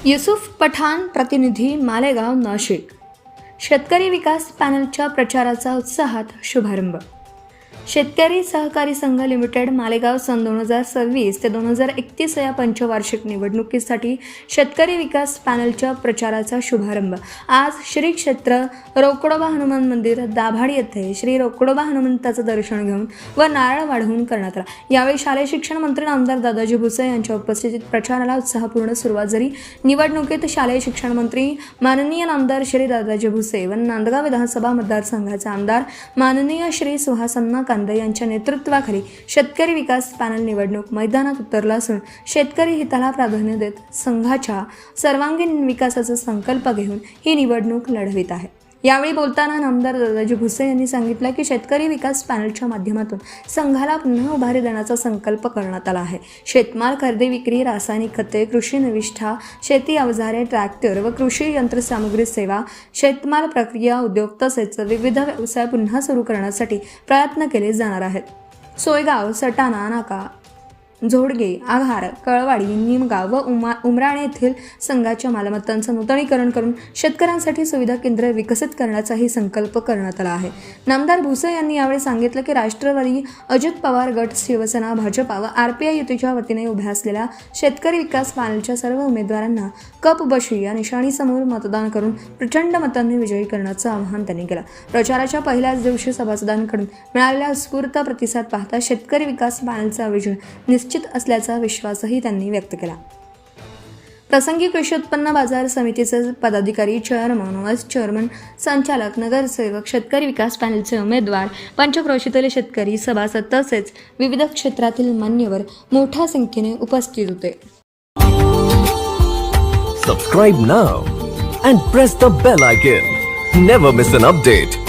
युसुफ पठाण, प्रतिनिधी, मालेगाव, नाशिक. शेतकरी विकास पॅनलच्या प्रचाराचा उत्साहात शुभारंभ. शेतकरी सहकारी संघ लिमिटेड मालेगाव सन 2026 ते 2031 या पंचवार्षिक निवडणुकीसाठी शेतकरी विकास पॅनलच्या प्रचाराचा शुभारंभ आज श्री क्षेत्र रोकडोबा हनुमान मंदिर दाभाडी येथे श्री रोकडोबा हनुमंताचं दर्शन घेऊन व नारळ वाढवून करण्यात आला. यावेळी शालेय शिक्षण मंत्री नामदार दादाजी भुसे यांच्या उपस्थितीत प्रचाराला उत्साहपूर्ण सुरुवात झाली. निवडणुकीत शालेय शिक्षण मंत्री माननीय नामदार श्री दादाजी भुसे व नांदगाव विधानसभा मतदारसंघाचे आमदार माननीय श्री सुहासन्ना कांदे यांच्या नेतृत्वाखाली शेतकरी विकास पॅनल निवडणूक मैदानात उतरला असून शेतकरी हिताला प्राधान्य देत संघाच्या सर्वांगीण विकासाचा संकल्प घेऊन ही निवडणूक लढवित आहे. यावेळी बोलताना नामदार दादाजी भुसे यांनी सांगितलं की शेतकरी विकास पॅनलच्या माध्यमातून संघाला पुन्हा उभारी देण्याचा संकल्प करण्यात आला आहे. शेतमाल खरेदी विक्री, रासायनिक खते, कृषी निविष्ठा, शेती अवजारे, ट्रॅक्टर व कृषी यंत्रसामुग्री सेवा, शेतमाल प्रक्रिया उद्योग तसेच विविध व्यवसाय पुन्हा सुरू करण्यासाठी प्रयत्न केले जाणार आहेत. सोयगाव, सटाणा नाका, झोडगे, आघार, कळवाडी, निमगाव व उमराणे येथील संघाच्या मालमत्तांचं नूतनीकरण करून शेतकऱ्यांसाठी सुविधा केंद्र विकसित करण्याचाही संकल्प करण्यात आला आहे. नामदार भुसे यांनी यावेळी सांगितलं की राष्ट्रवादी, अजित पवार गट, शिवसेना, भाजपा व RPI युतीच्या वतीने उभ्या असलेल्या शेतकरी विकास पॅनलच्या सर्व उमेदवारांना कप बशी या निशाणीसमोर मतदान करून प्रचंड मतांनी विजयी करण्याचं आवाहन त्यांनी केलं. प्रचाराच्या पहिल्याच दिवशी सभासदांकडून मिळालेल्या उत्स्फूर्त प्रतिसाद पाहता शेतकरी विकास पॅनलचा विजय निश्चित असल्याचा विश्वासही त्यांनी व्यक्त केला. प्रसंगी कृषी उत्पन्न बाजार समितीचे पदाधिकारी, चेअरमन, व्हाईस चेअरमन, संचालक, नगरसेवक, शेतकरी विकास पॅनलचे उमेदवार, पंचक्रोशीतील शेतकरी, सभासद तसेच विविध क्षेत्रातील मान्यवर मोठ्या संख्येने उपस्थित होते. Subscribe now and press the bell icon. Never miss an update.